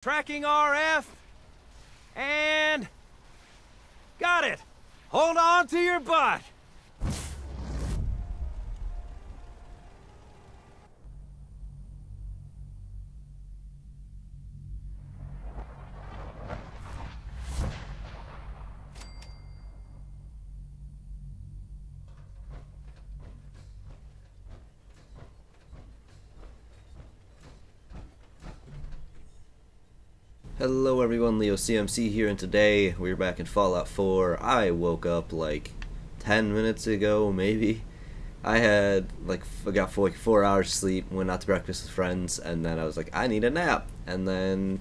Tracking RF. And... got it! Hold on to your butt! Hello everyone, Leo CMC here, and today we're back in Fallout 4. I woke up like 10 minutes ago, maybe. I got 4 hours sleep, went out to breakfast with friends, and then I was like, I need a nap. And then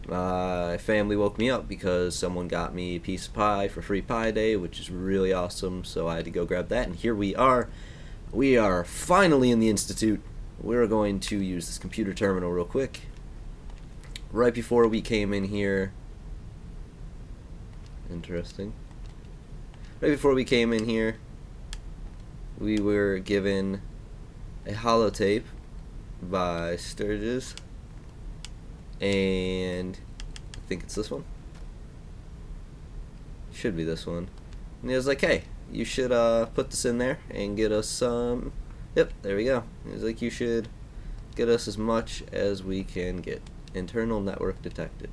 my family woke me up because someone got me a piece of pie for Free Pie Day, which is really awesome, so I had to go grab that, and here we are. We are finally in the Institute. We're going to use this computer terminal real quick. Right before we came in here, interesting. Right before we came in here, we were given a holotape by Sturgis, and I think it's this one. Should be this one. And he was like, "Hey, you should put this in there and get us some." Yep, there we go. He was like, "You should get us as much as we can get." Internal network detected.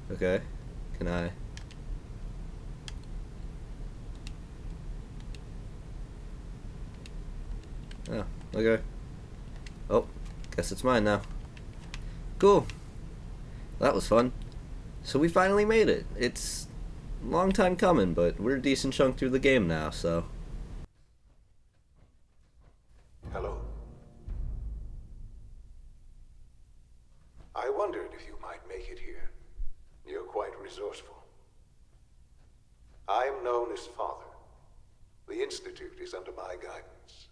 Okay, can I? Oh, okay. Oh, guess it's mine now. Cool. That was fun. So we finally made it. It's a long time coming, but we're a decent chunk through the game now, so. Hello. I wondered if you might make it here. You're quite resourceful. I'm known as Father. The Institute is under my guidance.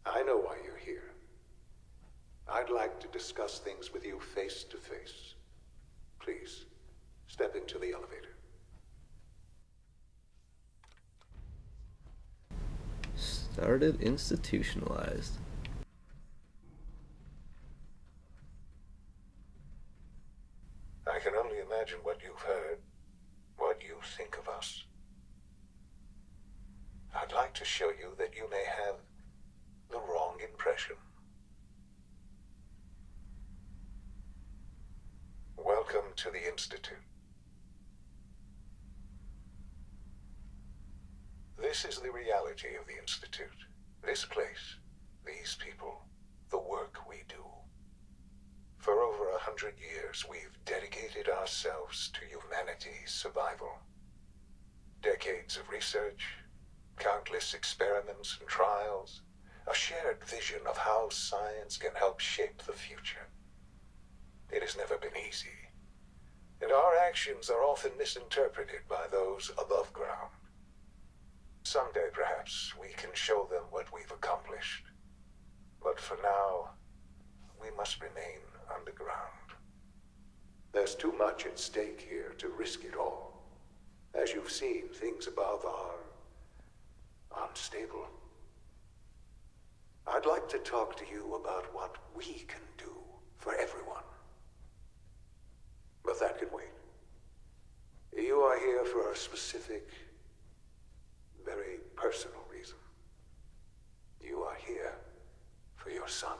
I know why you're here. I'd like to discuss things with you face to face. Please, step into the elevator. Started institutionalized. I can only imagine what you've heard, what you think of us. I'd like to show you that you may have the wrong impression. Welcome to the Institute. This is the reality of the Institute. This place, these people, the work we do. For over 100 years, we've dedicated ourselves to humanity's survival. Decades of research, countless experiments and trials, a shared vision of how science can help shape the future. It has never been easy, and our actions are often misinterpreted by those above ground. Someday, perhaps, we can show them what we've accomplished. But for now, we must remain underground. There's too much at stake here to risk it all. As you've seen, things above are unstable. I'd like to talk to you about what we can do for everyone. But that can wait. You are here for a specific, very personal reason. You are here for your son.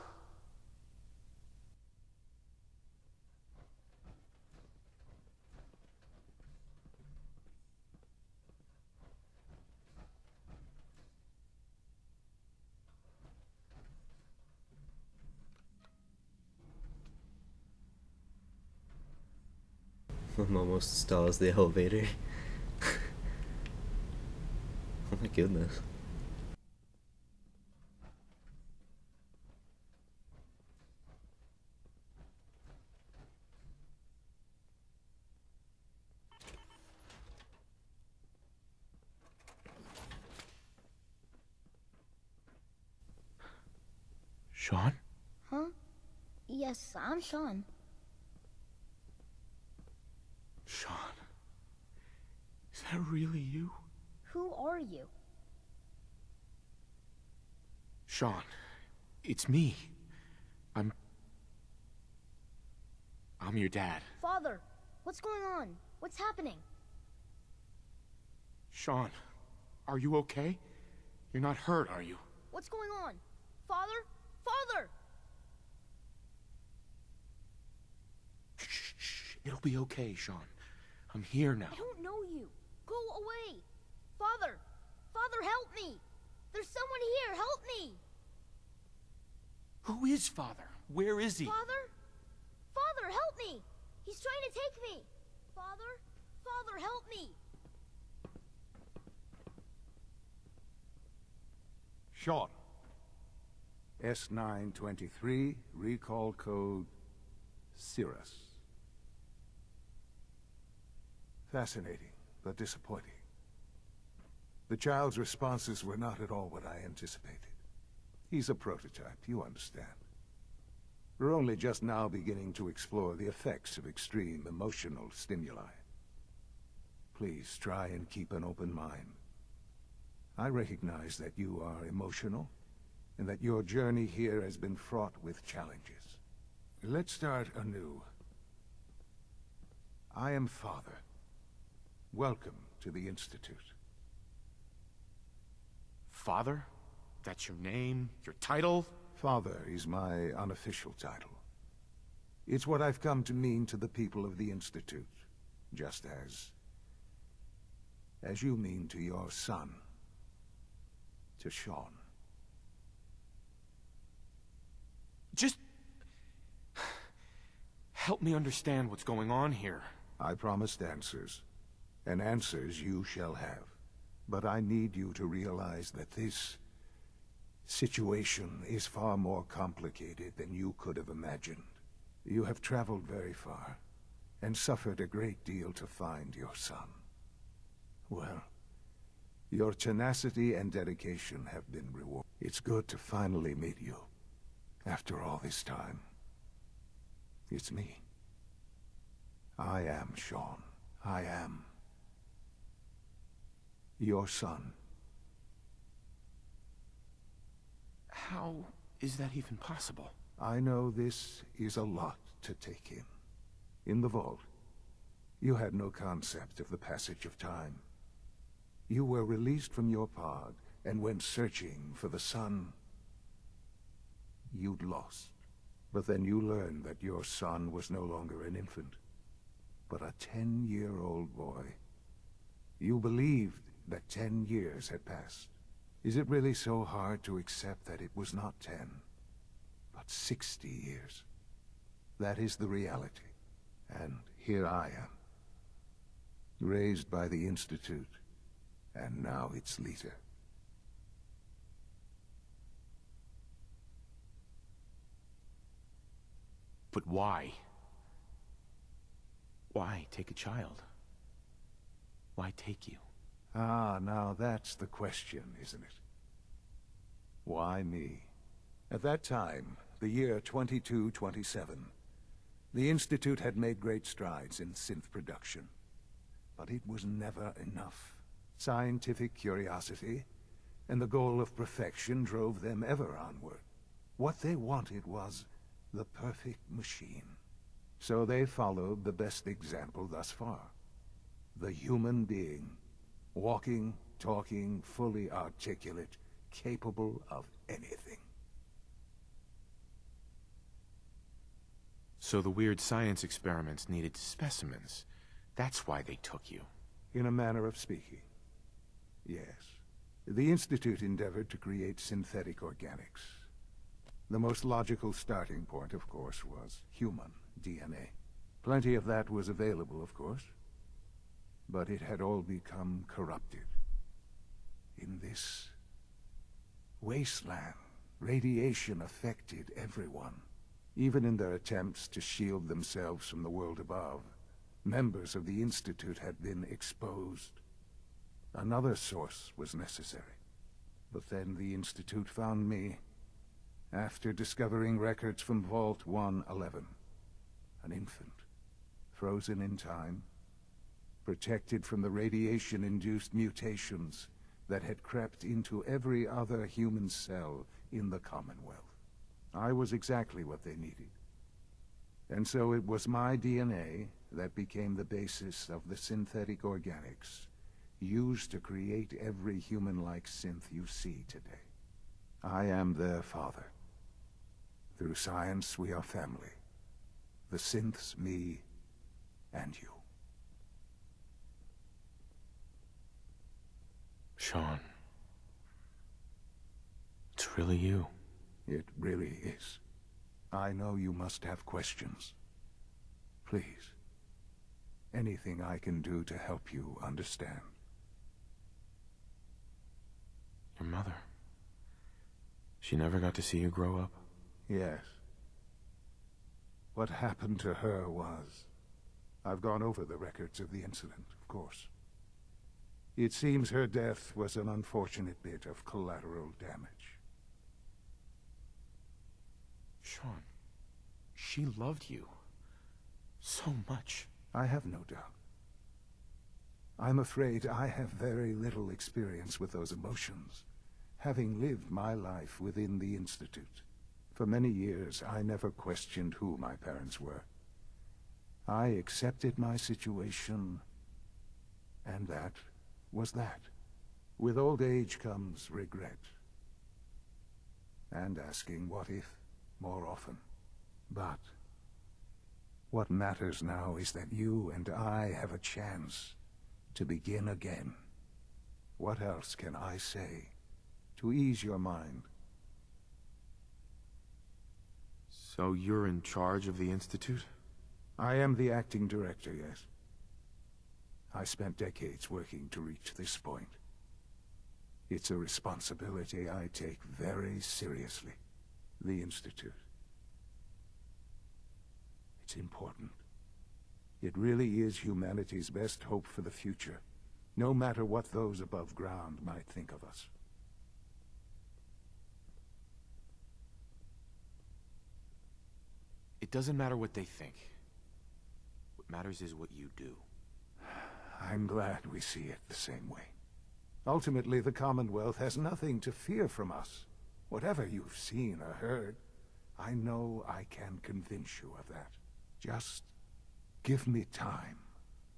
I'm almost as tall as the elevator. Oh my goodness. Sean? Huh? Yes, I'm Sean. Sean? Is that really you? Who are you? Sean, it's me. I'm your dad. Father, what's going on? What's happening? Sean, are you okay? You're not hurt, are you? What's going on? Father? Father! Shh. It'll be okay, Sean. I'm here now. I don't know you. Go away. Father! Father, help me! There's someone here. Help me! Who is Father? Where is he? Father? Father, help me! He's trying to take me! Father? Father, help me! Sean. S923, recall code Cirrus. Fascinating, but disappointing. The child's responses were not at all what I anticipated. He's a prototype, you understand. We're only just now beginning to explore the effects of extreme emotional stimuli. Please try and keep an open mind. I recognize that you are emotional, and that your journey here has been fraught with challenges. Let's start anew. I am Father. Welcome to the Institute. Father? That's your name? Your title? Father is my unofficial title. It's what I've come to mean to the people of the Institute, just as you mean to your son, to Sean. Just... help me understand what's going on here. I promised answers, and answers you shall have. But I need you to realize that this situation is far more complicated than you could have imagined. You have traveled very far, and suffered a great deal to find your son. Well, your tenacity and dedication have been rewarded. It's good to finally meet you, after all this time. It's me. I am Sean. I am your son. How is that even possible? I know this is a lot to take in. In the vault, you had no concept of the passage of time. You were released from your pod and went searching for the son you'd lost. But then you learned that your son was no longer an infant, but a 10-year-old boy. You believed that 10 years had passed. Is it really so hard to accept that it was not 10, but 60 years? That is the reality. And here I am, raised by the Institute, and now its leader. But why? Why take a child? Why take you? Ah, now that's the question, isn't it? Why me? At that time, the year 2227, the Institute had made great strides in synth production. But it was never enough. Scientific curiosity and the goal of perfection drove them ever onward. What they wanted was the perfect machine. So they followed the best example thus far. The human being. Walking, talking, fully articulate, capable of anything. So the weird science experiments needed specimens. That's why they took you. In a manner of speaking. Yes. The Institute endeavored to create synthetic organics. The most logical starting point, of course, was human DNA. Plenty of that was available, of course. But it had all become corrupted. In this wasteland, radiation affected everyone. Even in their attempts to shield themselves from the world above, members of the Institute had been exposed. Another source was necessary. But then the Institute found me, after discovering records from Vault 111. An infant, frozen in time, protected from the radiation-induced mutations that had crept into every other human cell in the Commonwealth. I was exactly what they needed. And so it was my DNA that became the basis of the synthetic organics used to create every human-like synth you see today. I am their father. Through science, we are family. The synths, me, and you. Sean. It's really you. It really is. I know you must have questions. Please. Anything I can do to help you understand. Your mother. She never got to see you grow up? Yes. What happened to her was... I've gone over the records of the incident, of course. It seems her death was an unfortunate bit of collateral damage. Sean, she loved you. So much. I have no doubt. I'm afraid I have very little experience with those emotions, having lived my life within the Institute. For many years, I never questioned who my parents were. I accepted my situation, and that was that. With old age comes regret. And asking what if more often. But what matters now is that you and I have a chance to begin again. What else can I say to ease your mind? So you're in charge of the Institute? I am the acting director, yes. I spent decades working to reach this point. It's a responsibility I take very seriously. The Institute. It's important. It really is humanity's best hope for the future, no matter what those above ground might think of us. It doesn't matter what they think. What matters is what you do. I'm glad we see it the same way. Ultimately, the Commonwealth has nothing to fear from us. Whatever you've seen or heard, I know I can convince you of that. Just give me time.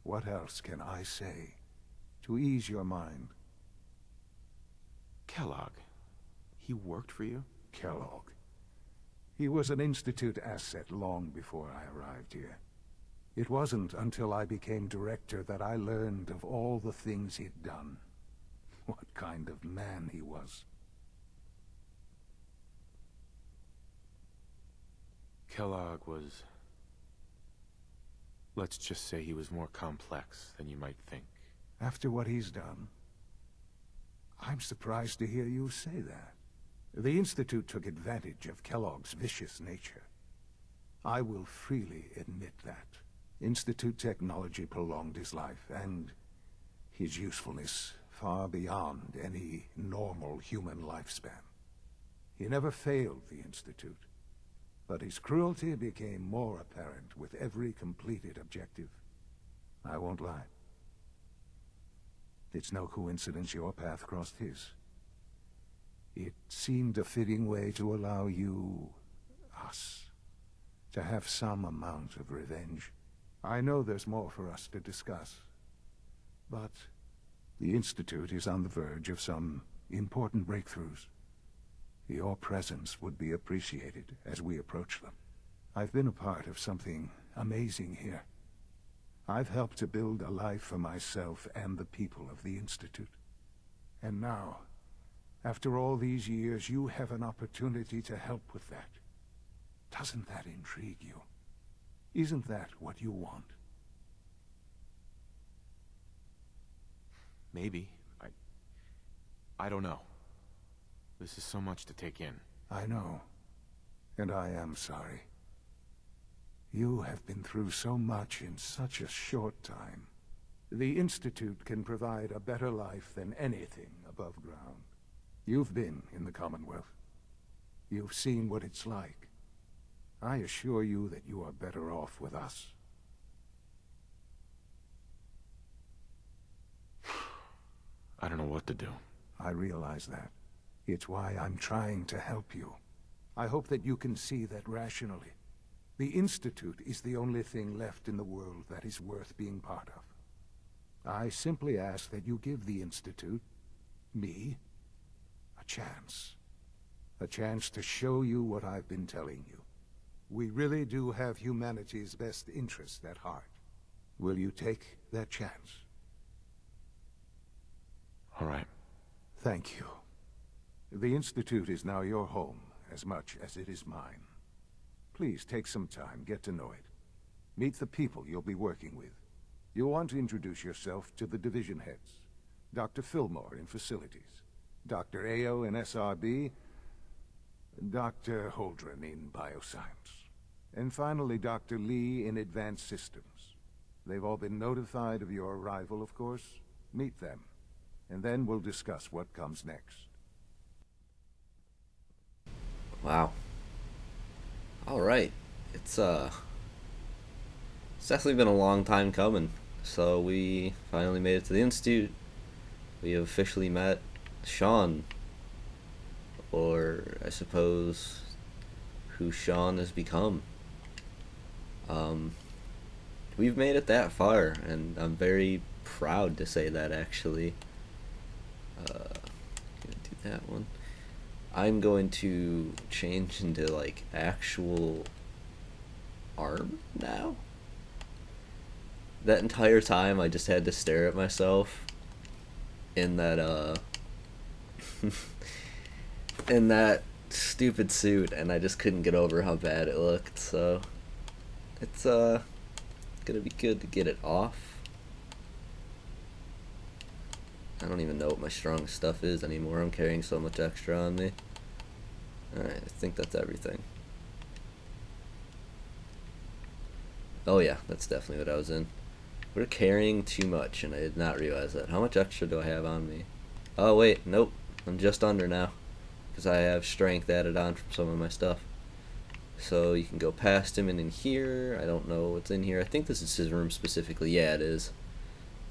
What else can I say to ease your mind? Kellogg. He worked for you? Kellogg. He was an Institute asset long before I arrived here. It wasn't until I became director that I learned of all the things he'd done. What kind of man he was. Kellogg was... Let's just say he was more complex than you might think. After what he's done, I'm surprised to hear you say that. The Institute took advantage of Kellogg's vicious nature. I will freely admit that. Institute technology prolonged his life, and his usefulness far beyond any normal human lifespan. He never failed the Institute, but his cruelty became more apparent with every completed objective. I won't lie. It's no coincidence your path crossed his. It seemed a fitting way to allow you, us, to have some amount of revenge. I know there's more for us to discuss, but the Institute is on the verge of some important breakthroughs. Your presence would be appreciated as we approach them. I've been a part of something amazing here. I've helped to build a life for myself and the people of the Institute. And now, after all these years, you have an opportunity to help with that. Doesn't that intrigue you? Isn't that what you want? Maybe. I don't know. This is so much to take in. I know. And I am sorry. You have been through so much in such a short time. The Institute can provide a better life than anything above ground. You've been in the Commonwealth. You've seen what it's like. I assure you that you are better off with us. I don't know what to do. I realize that. It's why I'm trying to help you. I hope that you can see that rationally. The Institute is the only thing left in the world that is worth being part of. I simply ask that you give the Institute, me, a chance. A chance to show you what I've been telling you. We really do have humanity's best interest at heart. Will you take that chance? All right. Thank you. The Institute is now your home, as much as it is mine. Please take some time, get to know it. Meet the people you'll be working with. You'll want to introduce yourself to the division heads. Dr. Fillmore in Facilities, Dr. Ayo in SRB, Dr. Holdren in Bioscience, and finally Dr. Lee in Advanced Systems. They've all been notified of your arrival, of course. Meet them, and then we'll discuss what comes next. Wow. Alright. It's definitely been a long time coming. So we finally made it to the Institute. We have officially met Sean. Or, I suppose, who Sean has become. We've made it that far, and I'm very proud to say that, actually. Gonna do that one. I'm going to change into, like, actual arm now. That entire time, I just had to stare at myself in that, in that stupid suit, and I just couldn't get over how bad it looked, so it's gonna be good to get it off. I don't even know what my strongest stuff is anymore. I'm carrying so much extra on me. Alright, I think that's everything. Oh yeah, that's definitely what I was in. We're carrying too much, and I did not realize that. How much extra do I have on me? Oh wait, nope. I'm just under now, because I have strength added on from some of my stuff. So you can go past him and in here. I don't know what's in here. I think this is his room specifically. Yeah, it is.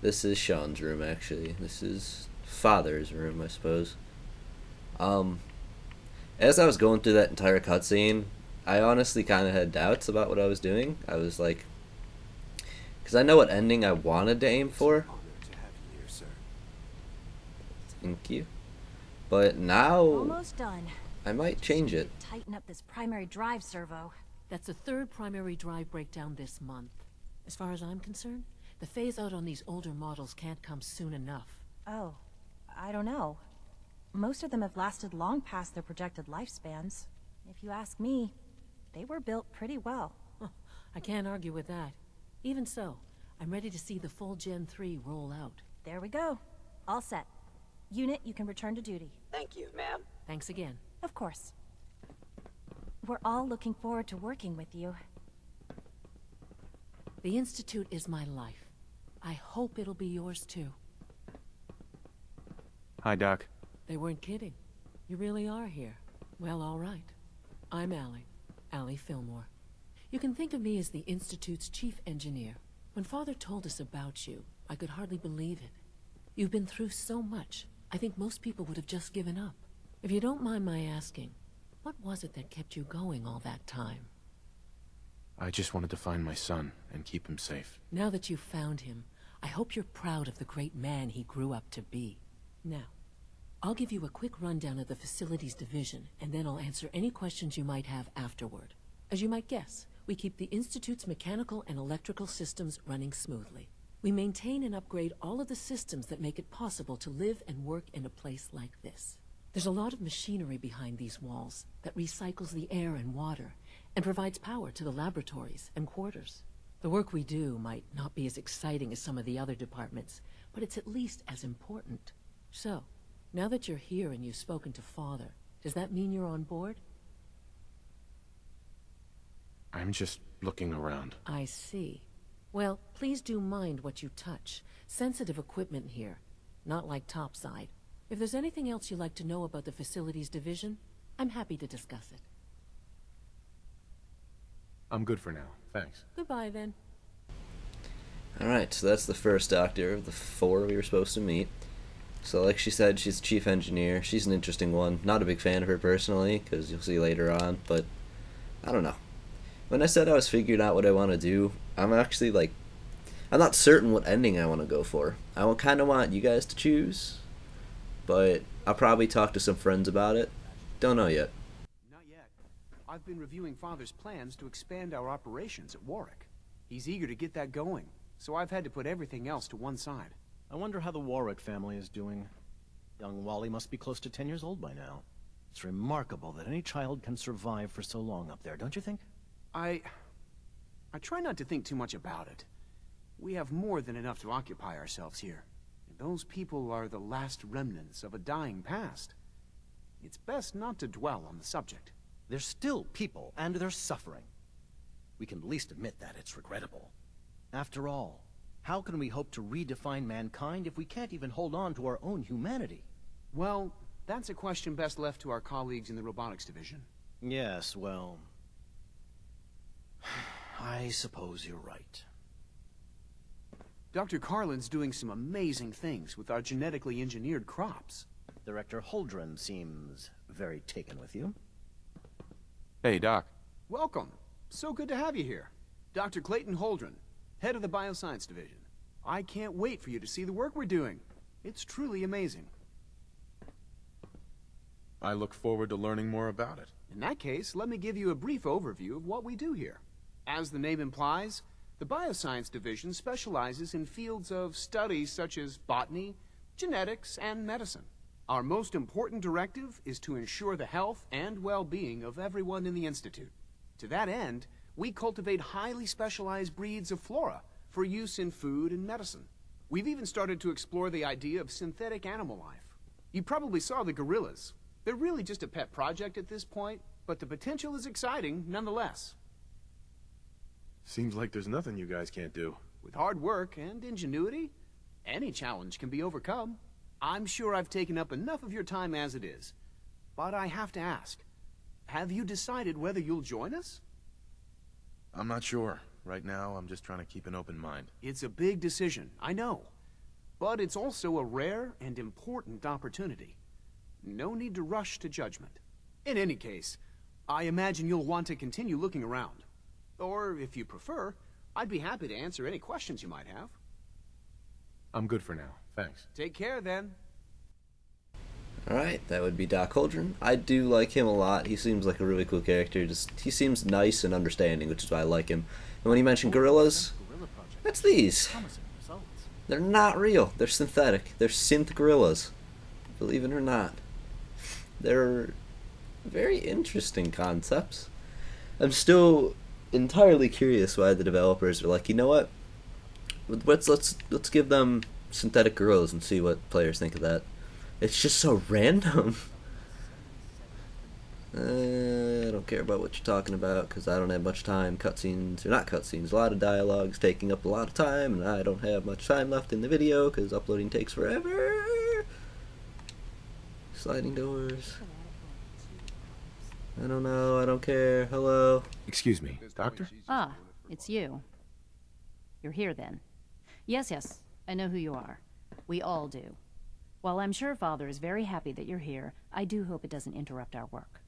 This is Sean's room, actually. This is Father's room, I suppose. As I was going through that entire cutscene, I honestly kind of had doubts about what I was doing. I was like, because I know what ending I wanted to aim for. Thank you. But now, almost done. I might change it. Tighten up this primary drive servo. That's the third primary drive breakdown this month. As far as I'm concerned, the phase out on these older models can't come soon enough. Oh, I don't know. Most of them have lasted long past their projected lifespans. If you ask me, they were built pretty well. I can't argue with that. Even so, I'm ready to see the full Gen 3 roll out. There we go. All set. Unit, you can return to duty. Thank you, ma'am. Thanks again. Of course. We're all looking forward to working with you. The Institute is my life. I hope it'll be yours too. Hi, Doc. They weren't kidding. You really are here. Well, all right. I'm Allie Fillmore. You can think of me as the Institute's chief engineer. When Father told us about you, I could hardly believe it. You've been through so much, I think most people would have just given up. If you don't mind my asking, what was it that kept you going all that time? I just wanted to find my son and keep him safe. Now that you've found him, I hope you're proud of the great man he grew up to be. Now, I'll give you a quick rundown of the Facilities Division, and then I'll answer any questions you might have afterward. As you might guess, we keep the Institute's mechanical and electrical systems running smoothly. We maintain and upgrade all of the systems that make it possible to live and work in a place like this. There's a lot of machinery behind these walls that recycles the air and water and provides power to the laboratories and quarters. The work we do might not be as exciting as some of the other departments, but it's at least as important. So, now that you're here and you've spoken to Father, does that mean you're on board? I'm just looking around. I see. Well, please do mind what you touch. Sensitive equipment here, not like topside. If there's anything else you'd like to know about the Facilities Division, I'm happy to discuss it. I'm good for now. Thanks. Goodbye, then. Alright, so that's the first doctor of the 4 we were supposed to meet. So like she said, she's the chief engineer. She's an interesting one. Not a big fan of her personally, because you'll see later on, but I don't know. when I said I was figuring out what I want to do, I'm actually like, I'm not certain what ending I want to go for. I kind of want you guys to choose, but I'll probably talk to some friends about it. Don't know yet. Not yet. I've been reviewing Father's plans to expand our operations at Warwick. He's eager to get that going, so I've had to put everything else to one side. I wonder how the Warwick family is doing. Young Wally must be close to 10 years old by now. It's remarkable that any child can survive for so long up there, don't you think? I try not to think too much about it. We have more than enough to occupy ourselves here. And those people are the last remnants of a dying past. It's best not to dwell on the subject. They're still people, and they're suffering. We can at least admit that it's regrettable. After all, how can we hope to redefine mankind if we can't even hold on to our own humanity? Well, that's a question best left to our colleagues in the robotics division. Yes, well... I suppose you're right. Dr. Carlin's doing some amazing things with our genetically engineered crops. Director Holdren seems very taken with you. Hey, Doc. Welcome. So good to have you here. Dr. Clayton Holdren, head of the Bioscience Division. I can't wait for you to see the work we're doing. It's truly amazing. I look forward to learning more about it. In that case, let me give you a brief overview of what we do here. As the name implies, the Bioscience Division specializes in fields of studies such as botany, genetics, and medicine. Our most important directive is to ensure the health and well-being of everyone in the Institute. To that end, we cultivate highly specialized breeds of flora for use in food and medicine. We've even started to explore the idea of synthetic animal life. You probably saw the gorillas. They're really just a pet project at this point, but the potential is exciting nonetheless. Seems like there's nothing you guys can't do. With hard work and ingenuity, any challenge can be overcome. I'm sure I've taken up enough of your time as it is. But I have to ask, have you decided whether you'll join us? I'm not sure. Right now, I'm just trying to keep an open mind. It's a big decision, I know. But it's also a rare and important opportunity. No need to rush to judgment. In any case, I imagine you'll want to continue looking around. Or, if you prefer, I'd be happy to answer any questions you might have. I'm good for now. Thanks. Take care, then. Alright, that would be Doc Holdren. I do like him a lot. He seems like a really cool character. He seems nice and understanding, which is why I like him. And when he mentioned gorillas, that's these. They're not real. They're synthetic. They're synth gorillas. Believe it or not. They're very interesting concepts. I'm still entirely curious why the developers are like, you know what? Let's give them synthetic gorillas and see what players think of that. It's just so random. I don't care about what you're talking about because I don't have much time. Cutscenes, or not cutscenes, a lot of dialogues taking up a lot of time, and I don't have much time left in the video because uploading takes forever. Sliding doors. I don't know, I don't care. Hello? Excuse me, Doctor? Ah, it's you. You're here then. Yes, I know who you are. We all do. While I'm sure Father is very happy that you're here, I do hope it doesn't interrupt our work.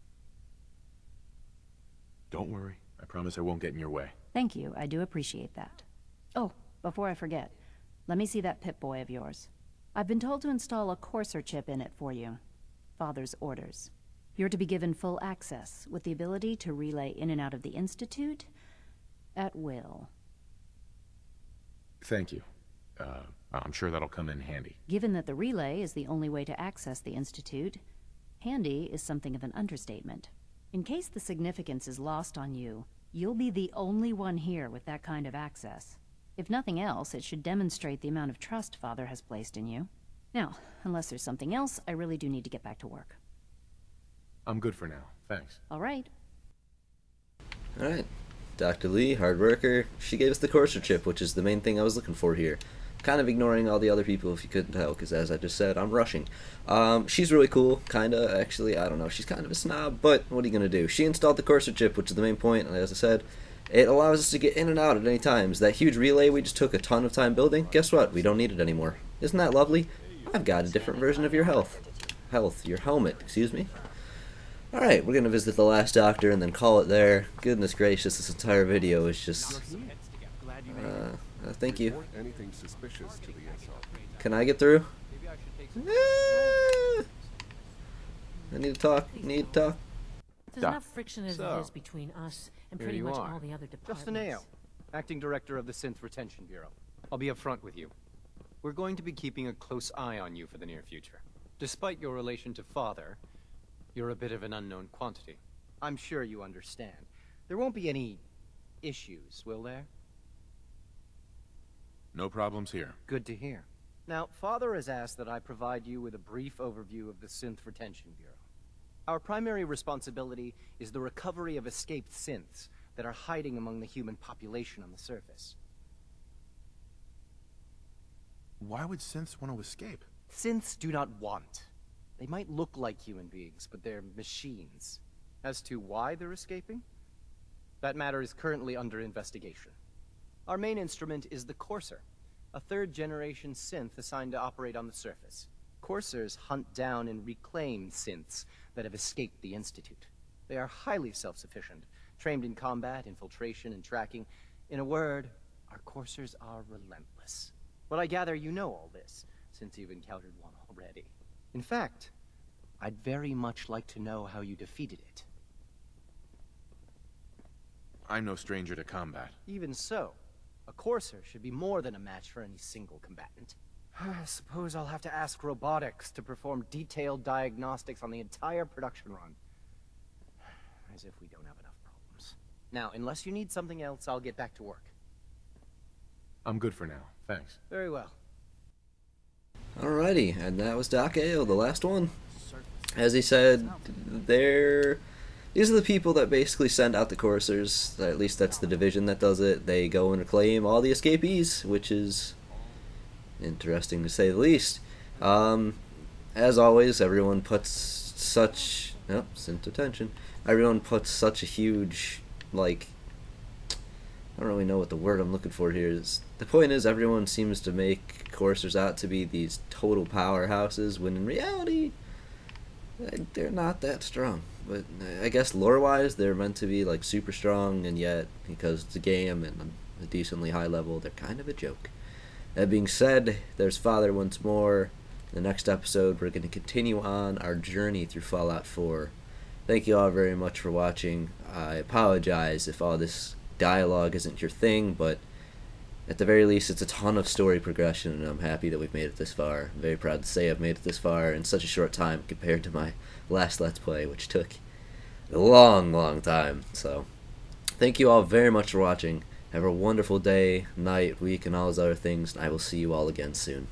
Don't worry. I promise I won't get in your way. Thank you, I do appreciate that. Oh, before I forget, let me see that Pip-Boy of yours. I've been told to install a Courser chip in it for you. Father's orders. You're to be given full access, with the ability to relay in and out of the Institute at will. Thank you. I'm sure that'll come in handy. Given that the relay is the only way to access the Institute, handy is something of an understatement. In case the significance is lost on you, you'll be the only one here with that kind of access. If nothing else, it should demonstrate the amount of trust Father has placed in you. Now, unless there's something else, I really do need to get back to work. I'm good for now. Thanks. All right. Alright. Dr. Lee, hard worker. She gave us the Courser chip, which is the main thing I was looking for here. Kind of ignoring all the other people if you couldn't tell, because as I just said, I'm rushing. She's really cool, kinda, actually, I don't know, she's kind of a snob, but what are you gonna do? She installed the Courser chip, which is the main point, and as I said, it allows us to get in and out at any times. That huge relay we just took a ton of time building, guess what? We don't need it anymore. Isn't that lovely? I've got a different version of your your helmet, excuse me. Alright, we're gonna visit the last doctor and then call it there. Goodness gracious, this entire video is just... thank you. Anything suspicious to the SR. Can I get through? I need to talk. There's enough friction as it is between us and pretty much all the other departments. Justin Ayo, Acting Director of the Synth Retention Bureau. I'll be upfront with you. We're going to be keeping a close eye on you for the near future. Despite your relation to Father, you're a bit of an unknown quantity. I'm sure you understand. There won't be any issues, will there? No problems here. Good to hear. Now, Father has asked that I provide you with a brief overview of the Synth Retention Bureau. Our primary responsibility is the recovery of escaped synths that are hiding among the human population on the surface. Why would synths want to escape? Synths do not want. They might look like human beings, but they're machines. As to why they're escaping? That matter is currently under investigation. Our main instrument is the Courser, a third-generation synth assigned to operate on the surface. Coursers hunt down and reclaim synths that have escaped the Institute. They are highly self-sufficient, trained in combat, infiltration, and tracking. In a word, our Coursers are relentless. But I gather you know all this, since you've encountered one already. In fact, I'd very much like to know how you defeated it. I'm no stranger to combat. Even so, a Courser should be more than a match for any single combatant. I suppose I'll have to ask robotics to perform detailed diagnostics on the entire production run. As if we don't have enough problems. Now, unless you need something else, I'll get back to work. I'm good for now. Thanks. Very well. Alrighty, and that was Doc Ayo, the last one. As he said, these are the people that basically send out the coursers. At least that's the division that does it. They go and reclaim all the escapees, which is interesting to say the least. As always, everyone puts such... synth attention. Everyone puts such a huge, like... I don't really know what the word I'm looking for here is. The point is, everyone seems to make coursers out to be these total powerhouses, when in reality, they're not that strong. But I guess lore-wise, they're meant to be like super strong, and yet, because it's a game and a decently high level, they're kind of a joke. That being said, there's Father once more. In the next episode, we're going to continue on our journey through Fallout 4. Thank you all very much for watching. I apologize if all this dialogue isn't your thing, but at the very least, it's a ton of story progression, and I'm happy that we've made it this far. I'm very proud to say I've made it this far in such a short time compared to my last Let's Play, which took a long time. So, thank you all very much for watching. Have a wonderful day, night, week, and all those other things, and I will see you all again soon.